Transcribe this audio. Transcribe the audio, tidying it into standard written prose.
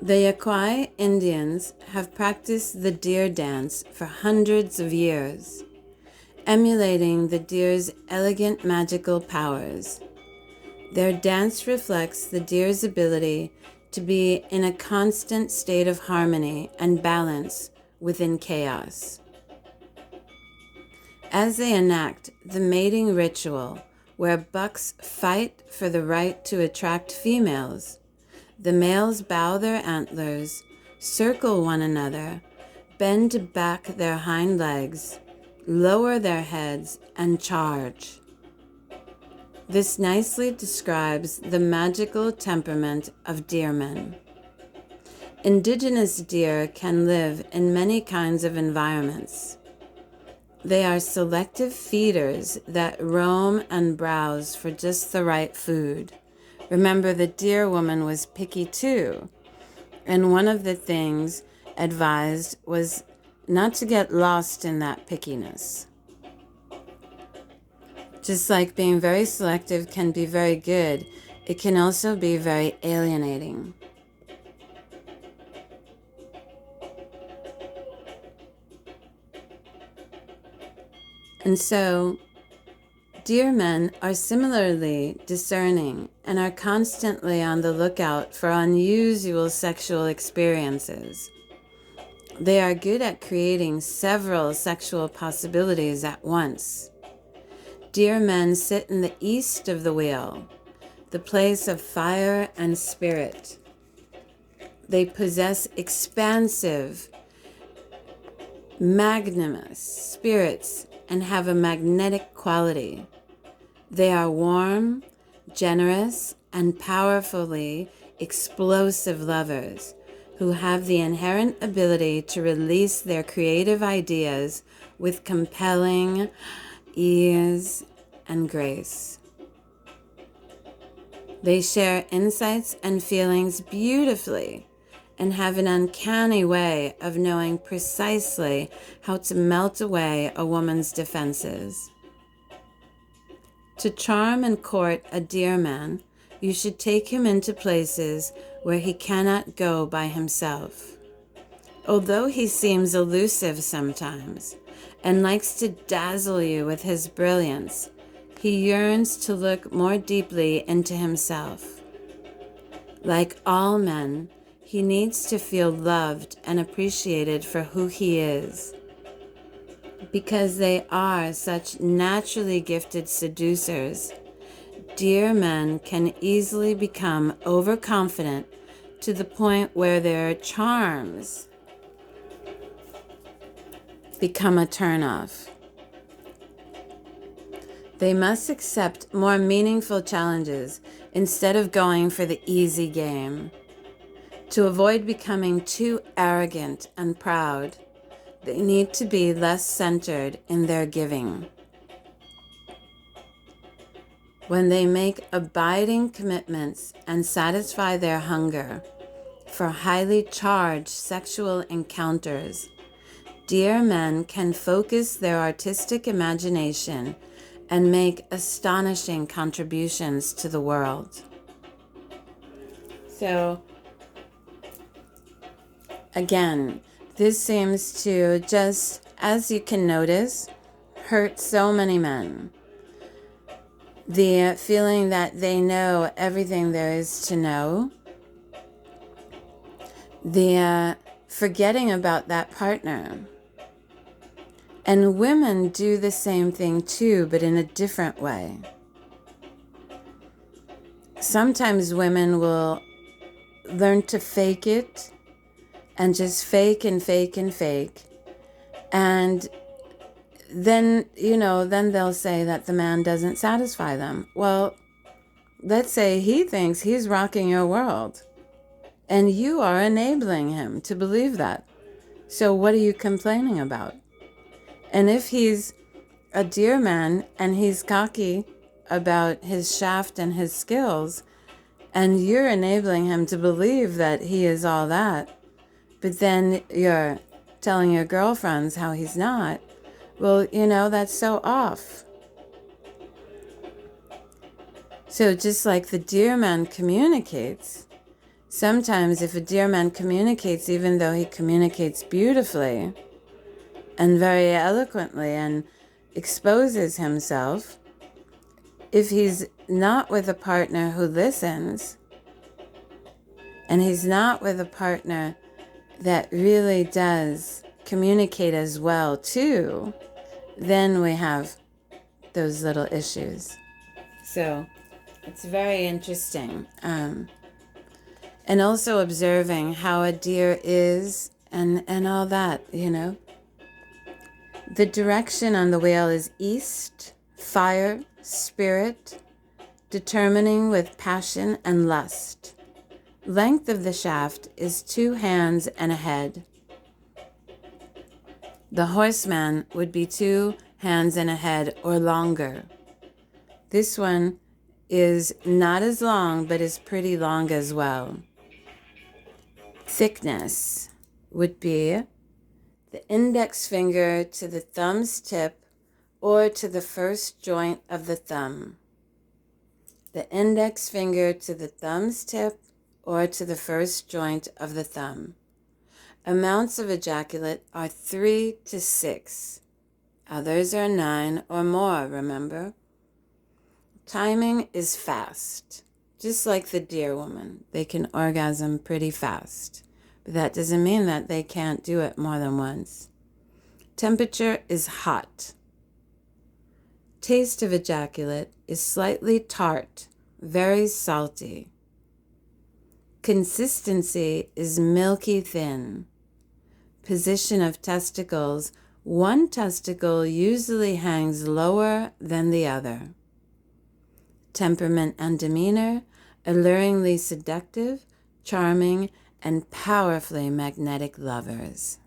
The Yaquai Indians have practiced the deer dance for hundreds of years, emulating the deer's elegant magical powers. Their dance reflects the deer's ability to be in a constant state of harmony and balance within chaos. As they enact the mating ritual, where bucks fight for the right to attract females, the males bow their antlers, circle one another, bend back their hind legs, lower their heads, and charge. This nicely describes the magical temperament of deermen. Indigenous deer can live in many kinds of environments. They are selective feeders that roam and browse for just the right food. Remember, the deer woman was picky too, and one of the things advised was not to get lost in that pickiness. Just like being very selective can be very good, it can also be very alienating. And so, deer men are similarly discerning and are constantly on the lookout for unusual sexual experiences. They are good at creating several sexual possibilities at once. Deer men sit in the east of the wheel, the place of fire and spirit. They possess expansive, magnanimous spirits and have a magnetic quality. They are warm, generous, and powerfully explosive lovers who have the inherent ability to release their creative ideas with compelling ease and grace. They share insights and feelings beautifully and have an uncanny way of knowing precisely how to melt away a woman's defenses. To charm and court a deer man, you should take him into places where he cannot go by himself. Although he seems elusive sometimes and likes to dazzle you with his brilliance, he yearns to look more deeply into himself. Like all men, he needs to feel loved and appreciated for who he is. Because they are such naturally gifted seducers, deer men can easily become overconfident to the point where their charms become a turnoff. They must accept more meaningful challenges instead of going for the easy game. To avoid becoming too arrogant and proud, they need to be less centered in their giving. When they make abiding commitments and satisfy their hunger for highly charged sexual encounters, deer men can focus their artistic imagination and make astonishing contributions to the world. So, again, this seems to just, as you can notice, hurt so many men. The feeling that they know everything there is to know. The forgetting about that partner. And women do the same thing too, but in a different way. Sometimes women will learn to fake it and just fake and fake and fake. And then, then they'll say that the man doesn't satisfy them. Well, let's say he thinks he's rocking your world and you are enabling him to believe that. So what are you complaining about? And if he's a deer man and he's cocky about his shaft and his skills, and you're enabling him to believe that he is all that, but then you're telling your girlfriends how he's not, well, that's so off. So just like the deer man communicates, Sometimes if a deer man communicates, even though he communicates beautifully and very eloquently and exposes himself, if he's not with a partner who listens, and he's not with a partner that really does communicate as well too, then we have those little issues. So it's very interesting. And also observing how a deer is and all that, you know. The direction on the wheel is east, fire, spirit, determining with passion and lust. Length of the shaft is 2 hands and a head. The horseman would be 2 hands and a head or longer. This one is not as long, but is pretty long as well. Thickness would be the index finger to the thumb's tip or to the first joint of the thumb. The index finger to the thumb's tip or to the first joint of the thumb. Amounts of ejaculate are 3 to 6. Others are 9 or more, remember? Timing is fast. Just like the deer woman, they can orgasm pretty fast. But that doesn't mean that they can't do it more than once. Temperature is hot. Taste of ejaculate is slightly tart, very salty. Consistency is milky thin. Position of testicles, one testicle usually hangs lower than the other. Temperament and demeanor, alluringly seductive, charming, and powerfully magnetic lovers.